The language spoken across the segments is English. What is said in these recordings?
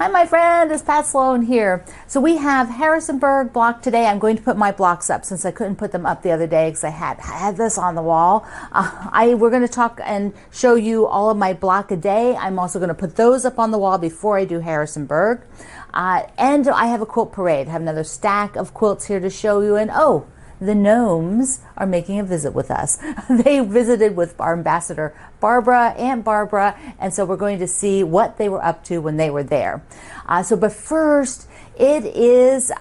Hi, my friend, it's Pat Sloan here. So we have Harrisonburg block today. I'm going to put my blocks up since I couldn't put them up the other day because I had this on the wall. We're going to talk and show you all of my block a day. I'm also going to put those up on the wall before I do Harrisonburg. And I have a quilt parade. I have another stack of quilts here to show you. And oh, the gnomes are making a visit with us. They visited with our ambassador, Aunt Barbara, and so we're going to see what they were up to when they were there. But first, it is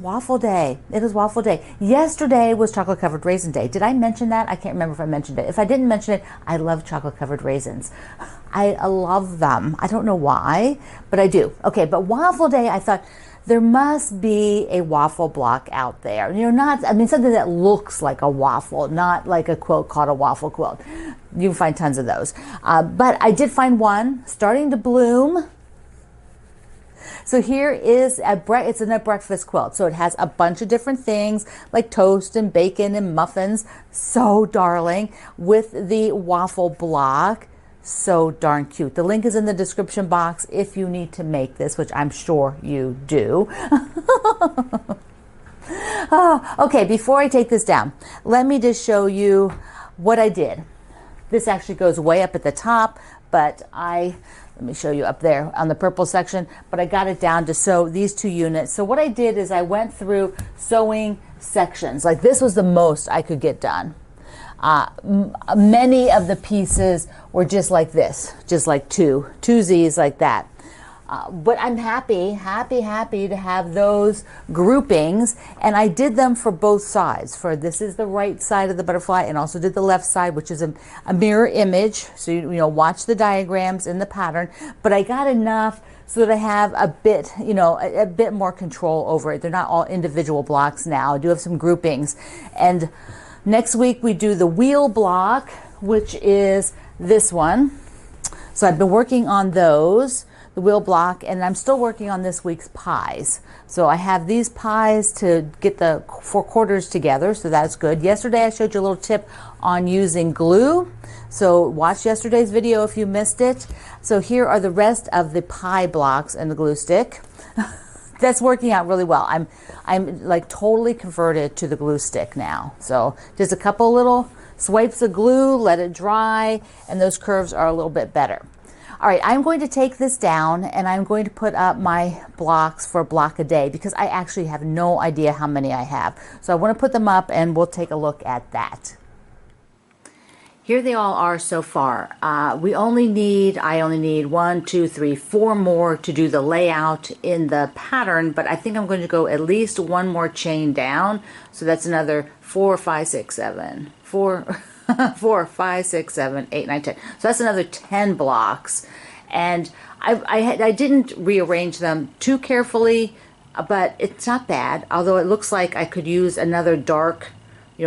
waffle day. It is waffle day. Yesterday was chocolate covered raisin day. Did I mention that? I can't remember if I mentioned it. If I didn't mention it, I love chocolate covered raisins. I love them. I don't know why, but I do. Okay, but waffle day, I thought, there must be a waffle block out there. Something that looks like a waffle, not like a quilt called a waffle quilt. You can find tons of those. But I did find one starting to bloom. So here is it's a breakfast quilt. So it has a bunch of different things like toast and bacon and muffins. So darling, with the waffle block. So darn cute. The link is in the description box if you need to make this, which I'm sure you do. Okay, before I take this down, let me just show you what I did. This actually goes way up at the top, but let me show you up there on the purple section, but I got it down to sew these two units. So what I did is I went through sewing sections. Like this was the most I could get done. Many of the pieces were just like this, just like two Z's like that. But I'm happy to have those groupings, and I did them for both sides. This is the right side of the butterfly, and also did the left side, which is a mirror image. So you watch the diagrams in the pattern. But I got enough so that I have a bit more control over it. They're not all individual blocks now. I do have some groupings, and next week we do the wheel block, which is this one. So I've been working on those, the wheel block, and I'm still working on this week's pies. So I have these pies to get the 4 quarters together, so that's good. Yesterday I showed you a little tip on using glue. So watch yesterday's video if you missed it. So here are the rest of the pie blocks and the glue stick. That's working out really well. I'm like totally converted to the glue stick now. So just a couple little swipes of glue, let it dry, and those curves are a little bit better. All right, I'm going to take this down and I'm going to put up my blocks for a block a day because I actually have no idea how many I have. So I want to put them up and we'll take a look at that. Here they all are so far. I only need 1, 2, 3, 4 more to do the layout in the pattern, but I think I'm going to go at least one more chain down. So that's another 4, 5, 6, 7, 4, 5, 6, 7, 8, 9, 10. So that's another 10 blocks. And I didn't rearrange them too carefully, but it's not bad. Although it looks like I could use another dark,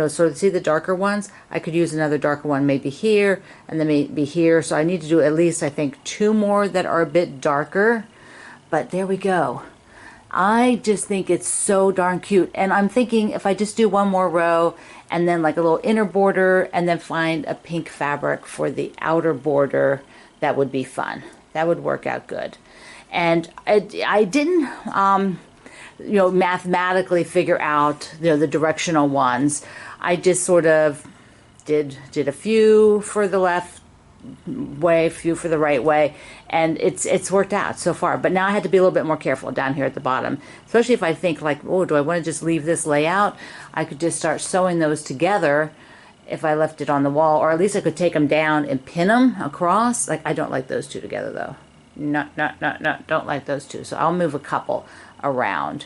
so see the darker ones? I could use another darker one maybe here and then maybe here. So I need to do at least, I think, 2 more that are a bit darker. But there we go. I just think it's so darn cute. And I'm thinking if I just do one more row and then like a little inner border and then find a pink fabric for the outer border, that would be fun. That would work out good. And I didn't mathematically figure out the directional ones. I just sort of did a few for the left way, a few for the right way, and it's worked out so far. But now I had to be a little bit more careful down here at the bottom, especially if I think like, oh, do I want to just leave this layout? I could just start sewing those together if I left it on the wall, or at least I could take them down and pin them across. Like, I don't like those two together though. No, don't like those two. So I'll move a couple around.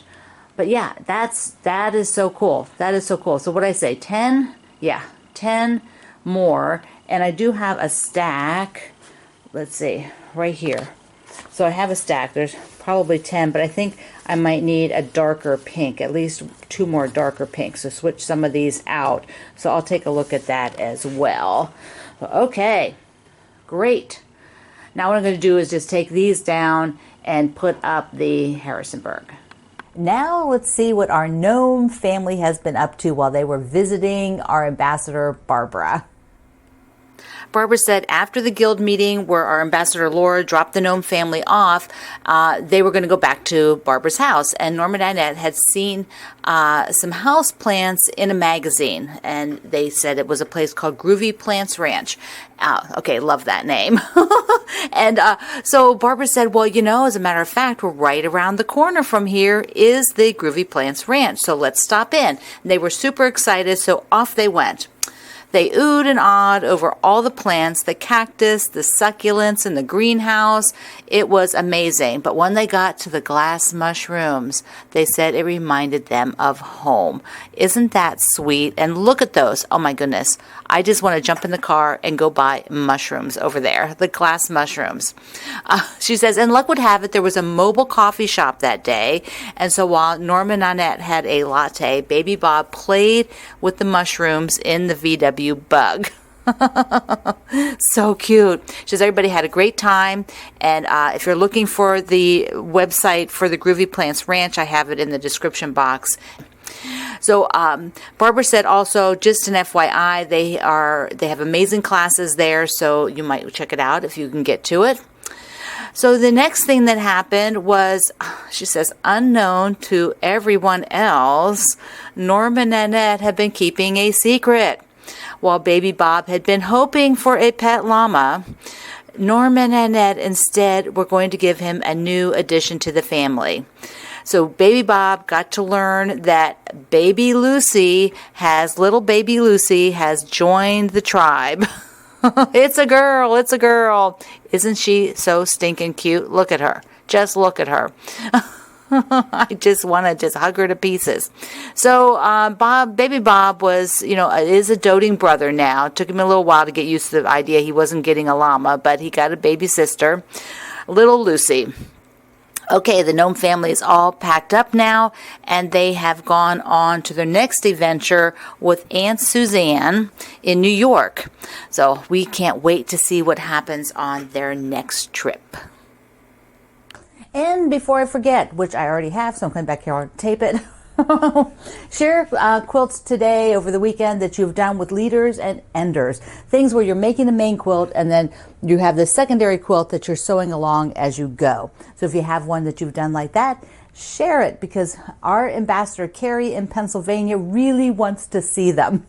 But yeah, that is so cool. That is so cool. So what I say, 10? Yeah, 10 more. And I do have a stack, let's see, right here. So I have a stack. There's probably 10, but I think I might need a darker pink, at least 2 more darker pinks. So switch some of these out. So I'll take a look at that as well. Okay, great. Now what I'm going to do is just take these down and put up the Harrisonburg. Now let's see what our gnome family has been up to while they were visiting our ambassador, Barbara. Barbara said after the guild meeting where our ambassador Laura dropped the Gnome family off, they were going to go back to Barbara's house. And Norma and Annette had seen some house plants in a magazine, and they said it was a place called Groovy Plants Ranch. Okay, love that name. And so Barbara said, well, as a matter of fact, we're right around the corner from here is the Groovy Plants Ranch, so let's stop in. And they were super excited, so off they went. They oohed and awed over all the plants, the cactus, the succulents in the greenhouse. It was amazing. But when they got to the glass mushrooms, they said it reminded them of home. Isn't that sweet? And look at those. Oh my goodness. I just want to jump in the car and go buy mushrooms over there, the glass mushrooms. She says, and luck would have it, there was a mobile coffee shop that day. And so while Norma and Annette had a latte, Baby Bob played with the mushrooms in the VW Bug. So cute. She says everybody had a great time, and if you're looking for the website for the Groovy Plants Ranch, I have it in the description box. So Barbara said also, just an FYI, they have amazing classes there, so you might check it out if you can get to it. So the next thing that happened was, she says, unknown to everyone else, Norma and Annette had been keeping a secret. While Baby Bob had been hoping for a pet llama, Norma and Annette instead were going to give him a new addition to the family. So Baby Bob got to learn that little baby Lucy has joined the tribe. It's a girl. Isn't she so stinking cute? Look at her. Just look at her. I just want to hug her to pieces. So Baby Bob is a doting brother now. It took him a little while to get used to the idea he wasn't getting a llama, but he got a baby sister, little Lucy. Okay, the Gnome family is all packed up now, and they have gone on to their next adventure with Aunt Suzanne in New York. So we can't wait to see what happens on their next trip. And before I forget, which I already have, so I'm coming back here to tape it, share quilts today over the weekend that you've done with leaders and enders. Things where you're making the main quilt and then you have the secondary quilt that you're sewing along as you go. So if you have one that you've done like that, share it, because our ambassador Carrie in Pennsylvania really wants to see them.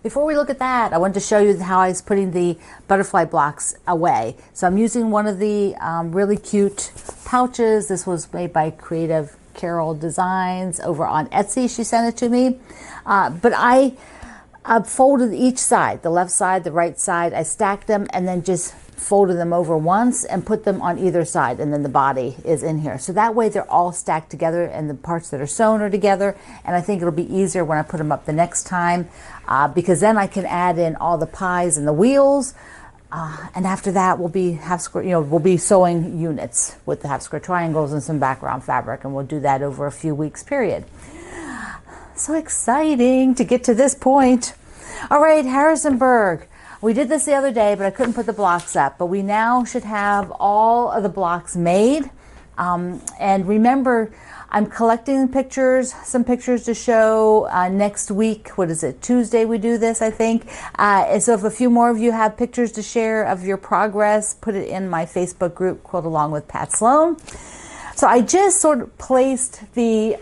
Before we look at that, I wanted to show you how I was putting the butterfly blocks away. So I'm using one of the really cute pouches. This was made by Creative Carol Designs over on Etsy. She sent it to me. But I folded each side, the left side, the right side. I stacked them and then just folded them over once and put them on either side, and then the body is in here. So that way they're all stacked together and the parts that are sewn are together, and I think it'll be easier when I put them up the next time because then I can add in all the pies and the wheels, and after that we'll be we'll be sewing units with the half square triangles and some background fabric, and we'll do that over a few weeks period. So exciting to get to this point. All right, Harrisonburg. We did this the other day, but I couldn't put the blocks up. But we now should have all of the blocks made. And remember, I'm collecting pictures, some pictures to show next week. What is it? Tuesday we do this, I think. And so if a few more of you have pictures to share of your progress, put it in my Facebook group, Quilt Along with Pat Sloan. So I just sort of placed the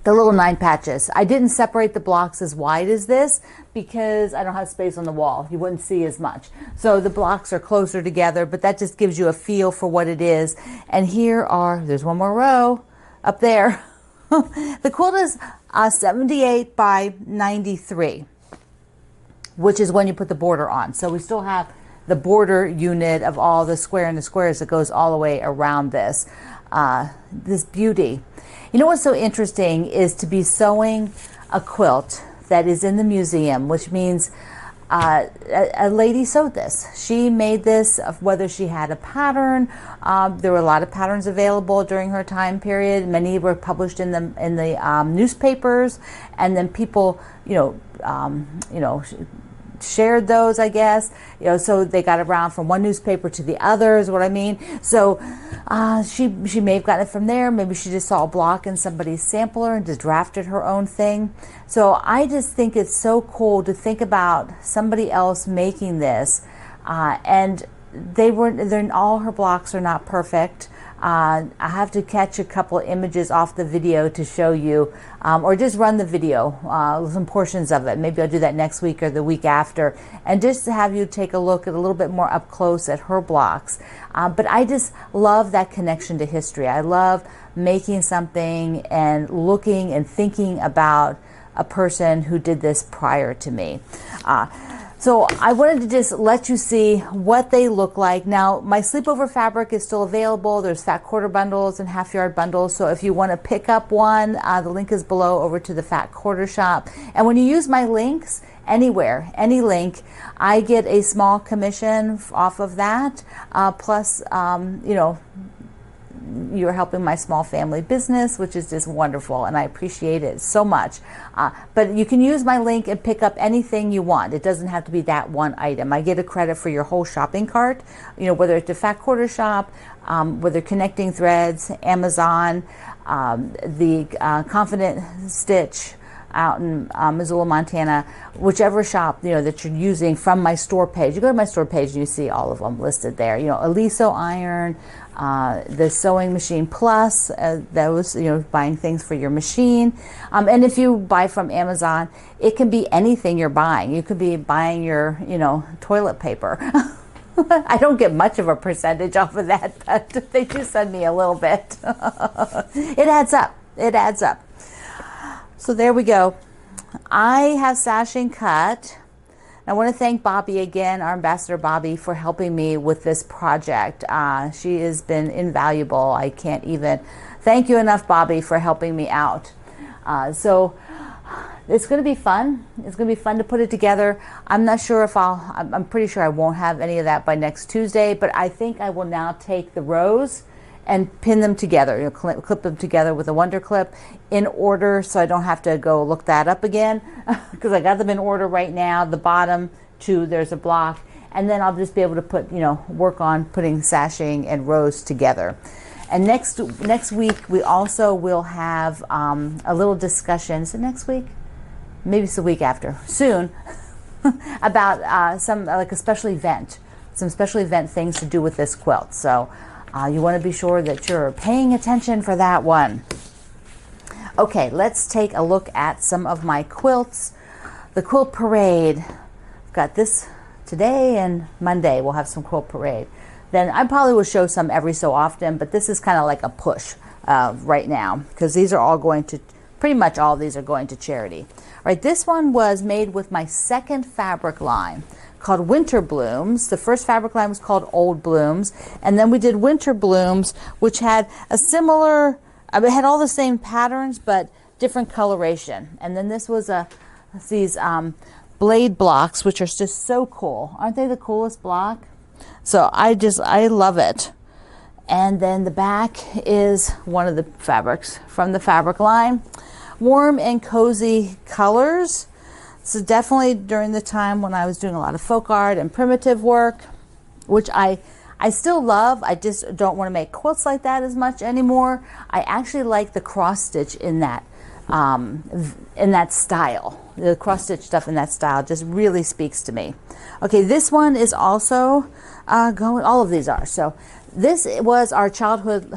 little 9 patches. I didn't separate the blocks as wide as this because I don't have space on the wall. You wouldn't see as much. So the blocks are closer together, but that just gives you a feel for what it is. And there's one more row up there. The quilt is 78 by 93, which is when you put the border on. So we still have the border unit of all the square and the squares that goes all the way around this. This beauty. You know what's so interesting is to be sewing a quilt that is in the museum, which means a lady sewed this. She made this, whether she had a pattern. There were a lot of patterns available during her time period. Many were published in the newspapers, and then people, shared those, I guess, so they got around from one newspaper to the other is what I mean. So she may have gotten it from there. Maybe she just saw a block in somebody's sampler and just drafted her own thing. So I just think it's so cool to think about somebody else making this, and all her blocks are not perfect. I have to catch a couple of images off the video to show you, or just run the video, some portions of it. Maybe I'll do that next week or the week after, and just to have you take a look at a little bit more up close at her blocks. But I just love that connection to history. I love making something and looking and thinking about a person who did this prior to me. So I wanted to just let you see what they look like. Now, my sleepover fabric is still available. There's fat quarter bundles and half yard bundles. So if you want to pick up one, the link is below over to the fat quarter shop. And when you use my links anywhere, any link, I get a small commission off of that. Plus, you're helping my small family business, which is just wonderful, and I appreciate it so much. But you can use my link and pick up anything you want. It doesn't have to be that one item. I get a credit for your whole shopping cart, whether it's the Fat Quarter Shop, whether Connecting Threads, Amazon, the Confident Stitch out in Missoula, Montana, whichever shop that you're using from my store page. You go to my store page and you see all of them listed there. Aliso Iron, the Sewing Machine Plus, those, buying things for your machine. And if you buy from Amazon, it can be anything you're buying. You could be buying your, toilet paper. I don't get much of a percentage off of that, but they do send me a little bit. It adds up. It adds up. So there we go. I have sashing cut. I want to thank Bobby again, our ambassador Bobby, for helping me with this project. She has been invaluable. I can't even thank you enough, Bobby, for helping me out. So it's going to be fun. It's going to be fun to put it together. I'm not sure if I'm pretty sure I won't have any of that by next Tuesday, but I think I will now take the rows and pin them together, clip them together with a Wonder Clip in order, so I don't have to go look that up again, because I got them in order right now. The bottom two, there's a block, and then I'll just be able to put, work on putting sashing and rows together. And next week we also will have a little discussion. Is it next week? Maybe it's the week after. Soon. About some a special event, some special event things to do with this quilt. So. You want to be sure that you're paying attention for that one. Okay, let's take a look at some of my quilts. The quilt parade. I've got this today and Monday. We'll have some quilt parade. Then I probably will show some every so often, but this is kind of like a push right now, because these are all going to, pretty much all of these are going to charity. All right, this one was made with my second fabric line, called Winter Blooms. The first fabric line was called Old Blooms, and then we did Winter Blooms, which had a similar, it had all the same patterns but different coloration. And then this was these blade blocks, which are just so cool. Aren't they the coolest block? So I love it. And then the back is one of the fabrics from the fabric line. Warm and cozy colors. So definitely during the time when I was doing a lot of folk art and primitive work, which I still love. I just don't want to make quilts like that as much anymore. I actually like the cross stitch in that style. The cross stitch stuff in that style just really speaks to me. Okay, this one is also all of these are. So this was our childhood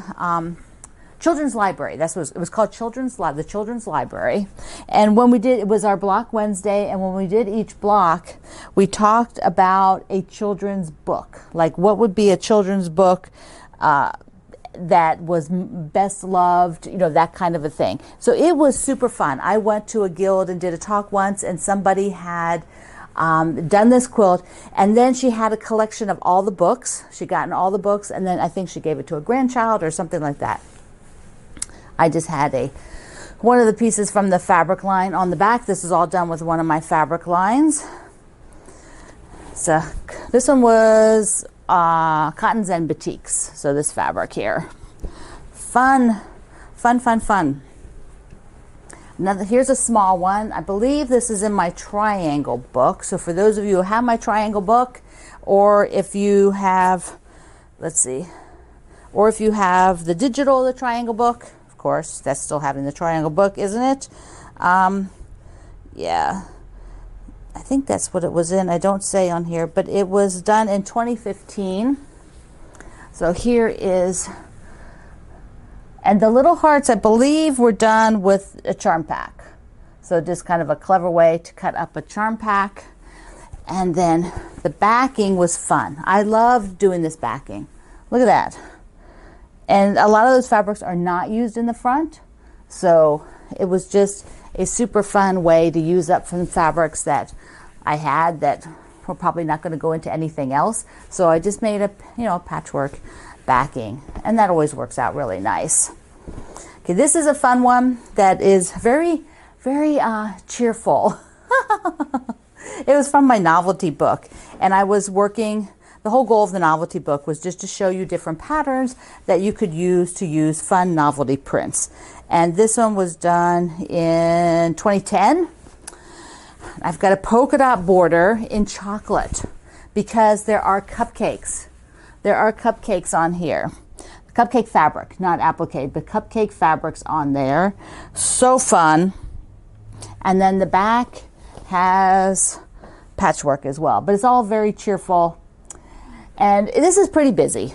children's library. That's what it was called, the Children's Library. And when we did, it was our block Wednesday, and when we did each block, we talked about a children's book. Like, what would be a children's book that was best loved, that kind of a thing. So it was super fun. I went to a guild and did a talk once, and somebody had done this quilt, and then she had a collection of all the books. She'd gotten all the books, and then I think she gave it to a grandchild or something like that. I just had one of the pieces from the fabric line on the back. This is all done with one of my fabric lines. So this one was Cottons and Batiks. So this fabric here. Fun, fun, fun, fun. Another, here's a small one. I believe this is in my triangle book. So for those of you who have my triangle book, or if you have, let's see, or if you have the digital, the triangle book, of course, that's still having the triangle book, isn't it? Yeah, I think that's what it was in. I don't say on here, but it was done in 2015. So here is, and the little hearts, I believe, were done with a charm pack. So just kind of a clever way to cut up a charm pack. And then the backing was fun. I loved doing this backing. Look at that. And a lot of those fabrics are not used in the front. So it was just a super fun way to use up some fabrics that I had that were probably not going to go into anything else. So I just made a, patchwork backing, and that always works out really nice. Okay, this is a fun one that is very, very cheerful. It was from my novelty book, and I was working, the whole goal of the novelty book was just to show you different patterns that you could use to use fun novelty prints. And this one was done in 2010. I've got a polka dot border in chocolate because there are cupcakes. There are cupcakes on here. Cupcake fabric, not applique, but cupcake fabrics on there. So fun. And then the back has patchwork as well, but it's all very cheerful. And this is pretty busy.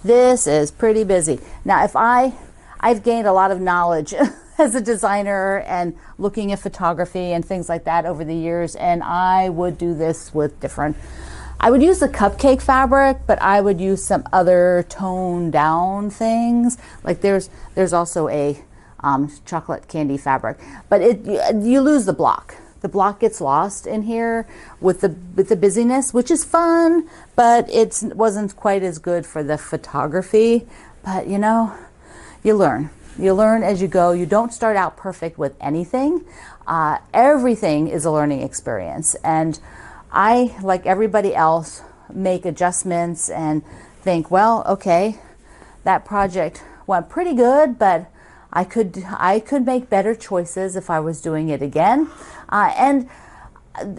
This is pretty busy. Now, if I've gained a lot of knowledge as a designer and looking at photography and things like that over the years, and I would do this with different, I would use the cupcake fabric, but I would use some other toned down things. Like there's also a chocolate candy fabric, but you lose the block. The block gets lost in here with the busyness, which is fun, but it wasn't quite as good for the photography. But you learn. You learn as you go. You don't start out perfect with anything. Everything is a learning experience. And I, like everybody else, make adjustments and think, well, okay, that project went pretty good, but I could make better choices if I was doing it again. And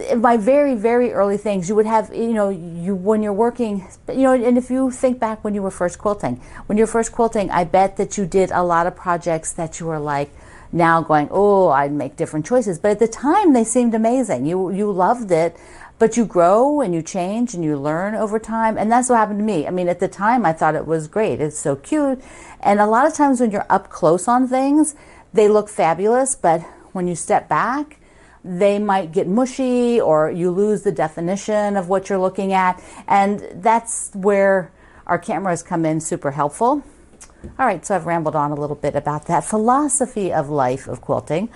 in my very, very early things, you would have, when you're working, and if you think back when you were first quilting, I bet that you did a lot of projects that you were like now going, oh, I'd make different choices. But at the time, they seemed amazing. You loved it, but you grow and you change and you learn over time. And that's what happened to me. I mean, at the time, I thought it was great. It's so cute. And a lot of times when you're up close on things, they look fabulous. But when you step back, they might get mushy, or you lose the definition of what you're looking at. And that's where our cameras come in super helpful. All right, so I've rambled on a little bit about that philosophy of life of quilting.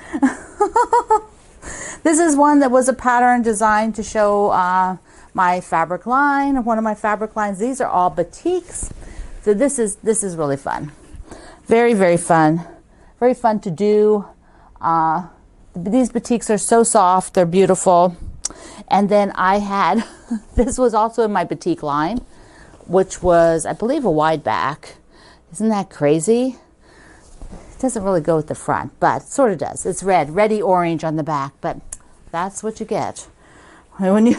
This is one that was a pattern designed to show my fabric line, one of my fabric lines. These are all batiks. So this is really fun. Very, very fun. Very fun to do. These batiks are so soft, they're beautiful. And then I had, this was also in my batik line, which was, I believe, a wide back. Isn't that crazy? It doesn't really go with the front, but it sort of does. It's red, reddy orange on the back, but that's what you get. When you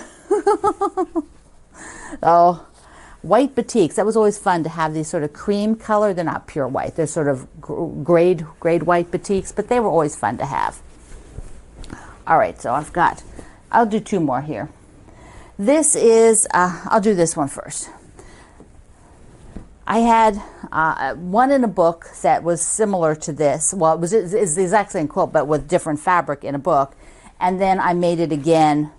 oh, white batiks, that was always fun to have these sort of cream color. They're not pure white. They're sort of grade white batiks, but they were always fun to have. All right, so I'll do two more here. This is, I'll do this one first. I had one in a book that was similar to this. Well, it's the exact same quilt, but with different fabric in a book. And then I made it again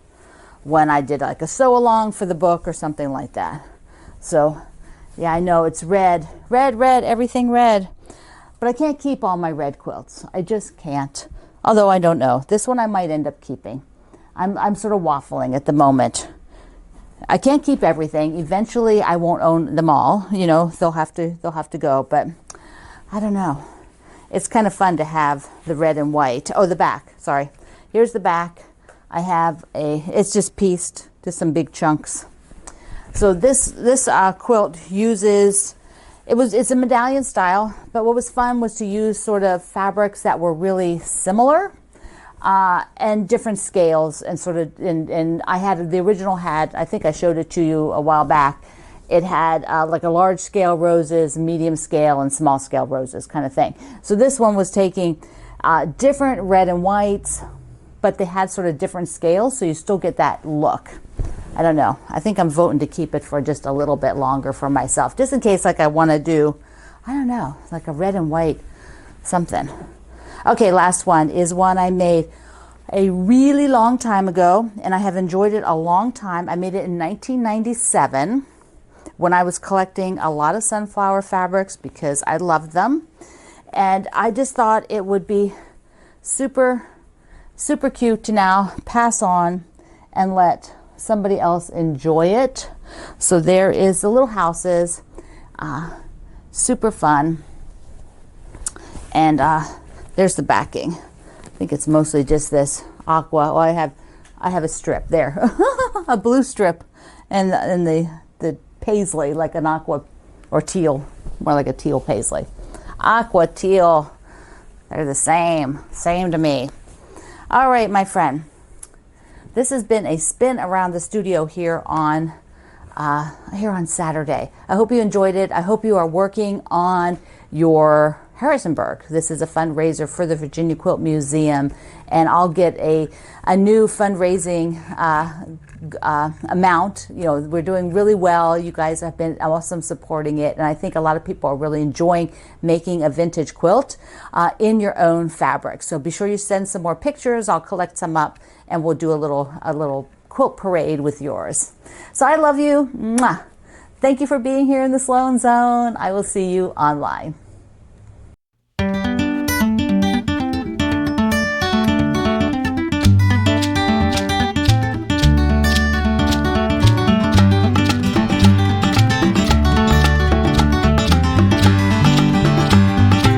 when I did like a sew along for the book or something like that. So, yeah, I know it's red, everything red. But I can't keep all my red quilts. I just can't. Although I don't know. This one I might end up keeping. I'm sort of waffling at the moment. I can't keep everything. Eventually I won't own them all. They'll have to go, but I don't know. It's kind of fun to have the red and white. Oh, the back. Sorry. Here's the back. I have it's just pieced to some big chunks. So this quilt uses, it's a medallion style, but what was fun was to use sort of fabrics that were really similar. and different scales, and sort of, and I had, the original had, I think I showed it to you a while back, it had like a large scale roses, medium scale, and small scale roses kind of thing. So this one was taking different red and whites, but they had sort of different scales, so you still get that look. I don't know. I think I'm voting to keep it for just a little bit longer for myself, just in case like I want to do, I don't know, like a red and white something. Okay, last one is one I made a really long time ago, and I have enjoyed it a long time. I made it in 1997 when I was collecting a lot of sunflower fabrics because I loved them. And I just thought it would be super, super cute to now pass on and let somebody else enjoy it. So there is the little houses, super fun. And there's the backing. I think it's mostly just this aqua. Oh, I have a strip there, a blue strip, and the paisley, like an aqua or teal, more like a teal paisley. Aqua, teal, they're the same to me. All right, my friend, this has been a spin around the studio here on Saturday. I hope you enjoyed it. I hope you are working on your Harrisonburg. This is a fundraiser for the Virginia Quilt Museum, and I'll get a new fundraising amount. You know, we're doing really well. You guys have been awesome supporting it, and I think a lot of people are really enjoying making a vintage quilt in your own fabric. So be sure you send some more pictures. I'll collect some up, and we'll do a little quilt parade with yours. So I love you. Mwah. Thank you for being here in the Sloan Zone. I will see you online.